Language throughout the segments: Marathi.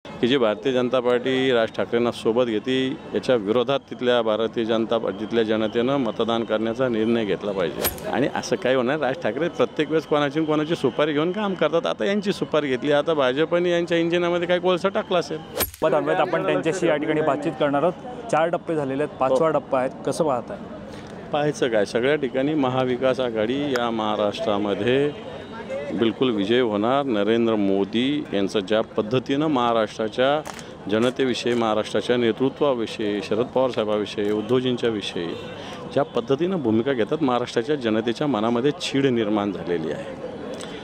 की जी भारतीय जनता पार्टी राज ठाकरेंना सोबत घेते याच्या विरोधात तिथल्या जनतेनं मतदान करण्याचा निर्णय घेतला पाहिजे। आणि असं काही होणार, राज ठाकरे प्रत्येक वेळेस कोणाची सुपारी घेऊन काम करतात। आता यांची सुपारी घेतली, आता भाजपने यांच्या इंजिनामध्ये काही कोळसा टाकला असेल। आपण त्यांच्याशी या ठिकाणी बातचीत करणार आहोत। 4 टप्पे झालेले आहेत, 5वा टप्पा आहे, कसं पाहताय? पाहायचं काय, सगळ्या ठिकाणी महाविकास आघाडी या महाराष्ट्रामध्ये बिलकुल विजय होणार। नरेंद्र मोदी यांचं ज्या पद्धतीनं महाराष्ट्राच्या जनतेविषयी, महाराष्ट्राच्या नेतृत्वाविषयी, शरद पवार साहेबांविषयी, उद्धवजींच्या विषयी ज्या पद्धतीनं भूमिका घेतात, महाराष्ट्राच्या जनतेच्या मनामध्ये चीड निर्माण झालेली आहे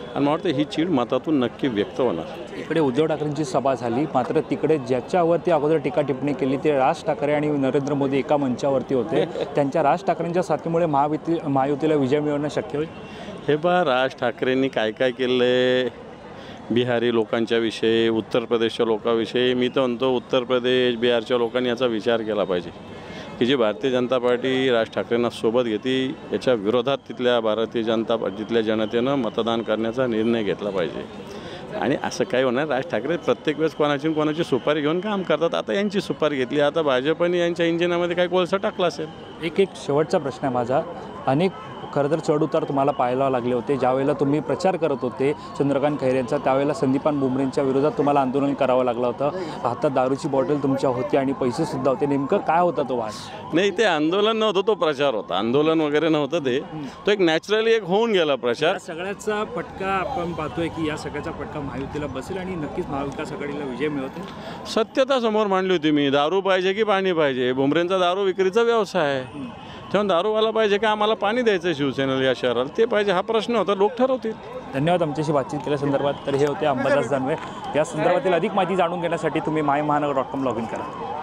आणि मला वाटतं ही चीड मतातून नक्की व्यक्त होणार। इकडे उद्धव ठाकरेंची सभा झाली, मात्र तिकडे ज्याच्यावरती अगोदर टीका टिप्पणी केली ते राज ठाकरे आणि नरेंद्र मोदी एका मंचावरती होते। त्यांच्या राज ठाकरेंच्या साथीमुळे महायुतीला विजय मिळवणं शक्य होईल? हे पहा, राज ठाकरेंनी काय काय केलं आहे बिहारी लोकांच्या विषयी, उत्तर प्रदेशच्या लोकांविषयी। मी तर म्हणतो उत्तर प्रदेश बिहारच्या लोकांनी याचा विचार केला पाहिजे की जी भारतीय जनता पार्टी राज ठाकरेंना सोबत घेते याच्या विरोधात तिथल्या जनतेनं मतदान करण्याचा निर्णय घेतला पाहिजे। आणि असं काही होणार, राज ठाकरे प्रत्येक वेळेस कोणाची सुपारी घेऊन काम करतात। आता यांची सुपारी घेतली, आता भाजपने यांच्या इंजिनामध्ये काही कोळसा टाकला असेल। एक शेवटचा प्रश्न आहे माझा। अनेक खरं तर चढउतार तुम्हाला पाहायला लागले होते ज्यावेळेला तुम्ही प्रचार करत होते चंद्रकांत खैरेंचा, त्यावेळेला संदीपान बुमरेंच्या विरोधात तुम्हाला आंदोलन करावं लागलं होतं। हातात दारूची बॉटल तुमच्या होती आणि पैसेसुद्धा होते। नेमकं काय होता तो वाद? नाही, ते आंदोलन नव्हतं, तो प्रचार होता। आंदोलन वगैरे नव्हतं, तो एक नॅचरली एक होऊन गेला प्रचार। सगळ्याचा फटका आपण पाहतोय की या सगळ्याचा फटका महायुतीला बसेल आणि नक्कीच महाविकास आघाडीला विजय मिळवते। सत्यता समोर मांडली होती मी, दारू पाहिजे की पाणी पाहिजे। बुमरेंचा दारू विक्रीचा व्यवसाय आहे, तेव्हा दारूवाला पाहिजे का आम्हाला पाणी द्यायचं शिवसेनेला या शहराला, ते पाहिजे, हा प्रश्न होता, लोक ठरवतील। धन्यवाद आमच्याशी बातचीत केल्या संदर्भात। तर हे होते अंबादास दानवे। या संदर्भातील अधिक माहिती जाणून घेण्यासाठी तुम्ही मायमहानगर.com लॉग इन करा।